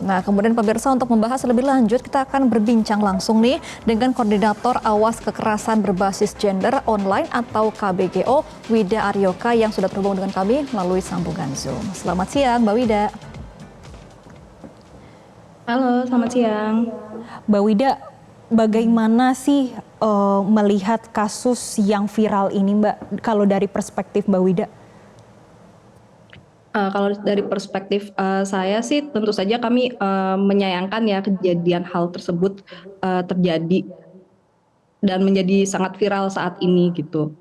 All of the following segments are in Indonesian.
Nah, kemudian pemirsa, untuk membahas lebih lanjut, kita akan berbincang langsung nih dengan Koordinator Awas Kekerasan Berbasis Gender Online atau KBGO, Wida Aryoka, yang sudah terhubung dengan kami melalui sambungan Zoom. Selamat siang, Mbak Wida. Halo, selamat siang. Mbak Wida, bagaimana sih melihat kasus yang viral ini, Mbak, kalau dari perspektif Mbak Wida? Kalau dari perspektif saya sih, tentu saja kami menyayangkan ya kejadian hal tersebut terjadi dan menjadi sangat viral saat ini gitu.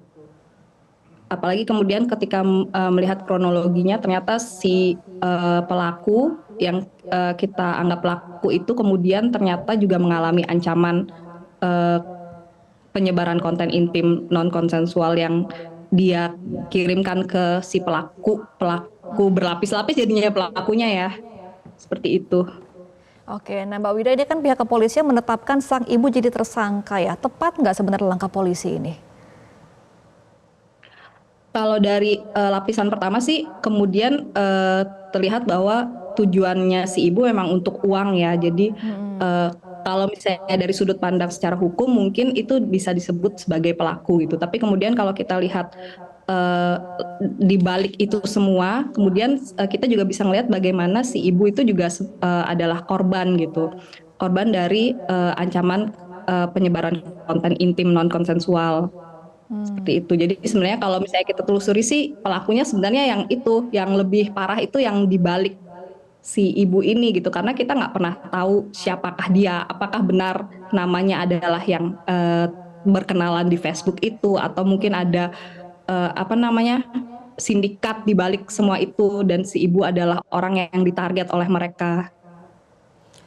Apalagi kemudian ketika melihat kronologinya, ternyata si pelaku yang kita anggap pelaku itu kemudian ternyata juga mengalami ancaman penyebaran konten intim non konsensual yang dia kirimkan ke si pelaku berlapis-lapis jadinya pelakunya ya, seperti itu. Oke, nah Mbak Wida, ini kan pihak kepolisian menetapkan sang ibu jadi tersangka ya. Tepat nggak sebenarnya langkah polisi ini? Kalau dari lapisan pertama sih kemudian terlihat bahwa tujuannya si ibu memang untuk uang ya. Jadi kalau misalnya dari sudut pandang secara hukum mungkin itu bisa disebut sebagai pelaku gitu. Tapi kemudian kalau kita lihat di balik itu semua, kemudian kita juga bisa melihat bagaimana si ibu itu juga adalah korban gitu. Korban dari ancaman penyebaran konten intim non konsensual. Seperti itu. Jadi sebenarnya kalau misalnya kita telusuri sih pelakunya sebenarnya yang itu, yang lebih parah itu yang dibalik si ibu ini gitu, karena kita nggak pernah tahu siapakah dia, apakah benar namanya adalah yang berkenalan di Facebook itu, atau mungkin ada sindikat di balik semua itu dan si ibu adalah orang yang ditarget oleh mereka.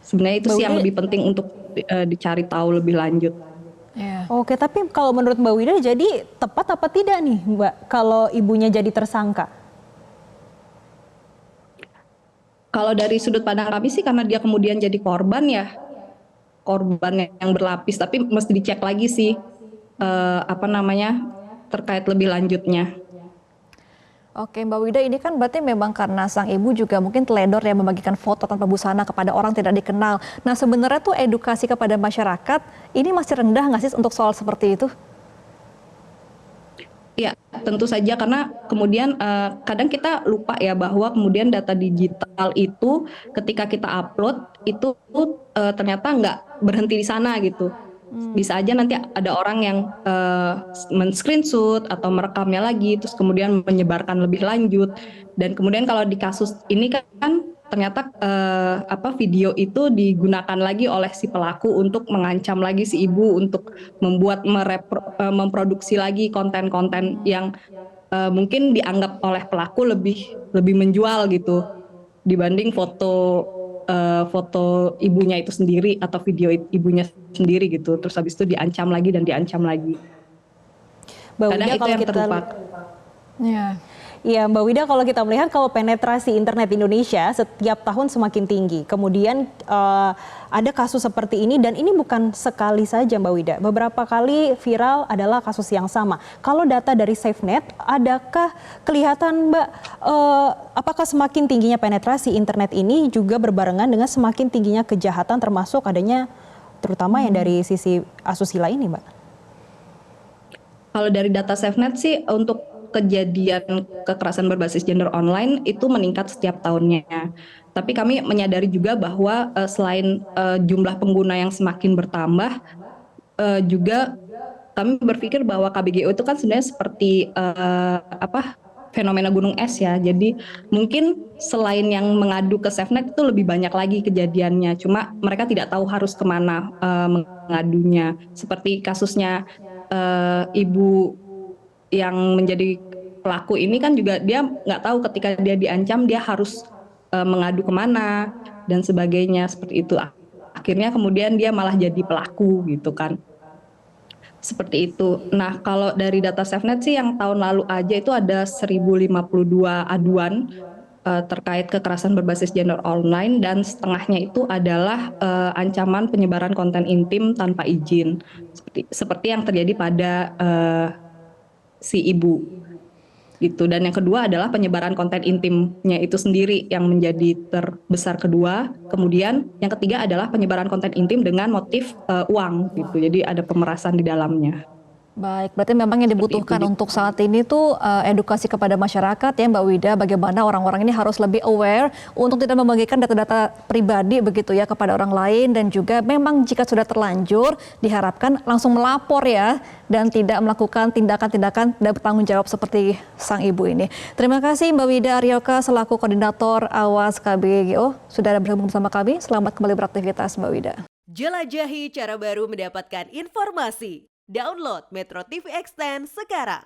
Sebenarnya itu sih yang lebih penting untuk dicari tahu lebih lanjut. Oke, tapi kalau menurut Mbak Wida jadi tepat apa tidak nih Mbak kalau ibunya jadi tersangka? Kalau dari sudut pandang kami sih karena dia kemudian jadi korban ya, korban yang berlapis, tapi mesti dicek lagi sih terkait lebih lanjutnya. Oke, Mbak Wida, ini kan berarti memang karena sang ibu juga mungkin teledor ya membagikan foto tanpa busana kepada orang tidak dikenal. Nah, sebenarnya tuh edukasi kepada masyarakat ini masih rendah nggak sih untuk soal seperti itu? Ya, tentu saja karena kemudian kadang kita lupa ya bahwa kemudian data digital itu ketika kita upload itu ternyata nggak berhenti di sana gitu. Bisa aja nanti ada orang yang men-screenshot atau merekamnya lagi terus kemudian menyebarkan lebih lanjut, dan kemudian kalau di kasus ini kan ternyata video itu digunakan lagi oleh si pelaku untuk mengancam lagi si ibu untuk membuat memproduksi lagi konten-konten yang mungkin dianggap oleh pelaku lebih menjual gitu dibanding foto ibunya itu sendiri atau video ibunya sendiri gitu. Terus habis itu diancam lagi dan diancam lagi. Kadang itu yang terlupakan. Ya, Mbak Wida, kalau kita melihat kalau penetrasi internet Indonesia setiap tahun semakin tinggi. Kemudian ada kasus seperti ini dan ini bukan sekali saja Mbak Wida. Beberapa kali viral adalah kasus yang sama. Kalau data dari SafeNet, adakah kelihatan Mbak apakah semakin tingginya penetrasi internet ini juga berbarengan dengan semakin tingginya kejahatan termasuk adanya terutama yang dari sisi asusila ini Mbak? Kalau dari data SafeNet sih untuk kejadian kekerasan berbasis gender online itu meningkat setiap tahunnya. Tapi kami menyadari juga bahwa selain jumlah pengguna yang semakin bertambah, juga kami berpikir bahwa KBGO itu kan sebenarnya seperti fenomena gunung es ya. Jadi mungkin selain yang mengadu ke SafeNet itu lebih banyak lagi kejadiannya. Cuma mereka tidak tahu harus kemana mengadunya. Seperti kasusnya ibu yang menjadi pelaku ini kan juga dia nggak tahu ketika dia diancam dia harus mengadu kemana dan sebagainya seperti itu. Akhirnya kemudian dia malah jadi pelaku gitu kan. Seperti itu. Nah, kalau dari data SafeNet sih yang tahun lalu aja itu ada 1052 aduan terkait kekerasan berbasis gender online dan setengahnya itu adalah ancaman penyebaran konten intim tanpa izin. Seperti yang terjadi pada si ibu. gitu. Dan yang kedua adalah penyebaran konten intimnya itu sendiri yang menjadi terbesar kedua. Kemudian yang ketiga adalah penyebaran konten intim dengan motif uang gitu. Jadi ada pemerasan di dalamnya. Baik, berarti memang yang dibutuhkan untuk saat ini tuh edukasi kepada masyarakat ya Mbak Wida, bagaimana orang-orang ini harus lebih aware untuk tidak membagikan data-data pribadi begitu ya kepada orang lain, dan juga memang jika sudah terlanjur diharapkan langsung melapor ya dan tidak melakukan tindakan-tindakan tidak bertanggung jawab seperti sang ibu ini. Terima kasih Mbak Wida Aryoka selaku Koordinator Awas KBGO sudah bergabung bersama kami. Selamat kembali beraktivitas Mbak Wida. Jelajahi cara baru mendapatkan informasi. Download Metro TV Extend sekarang.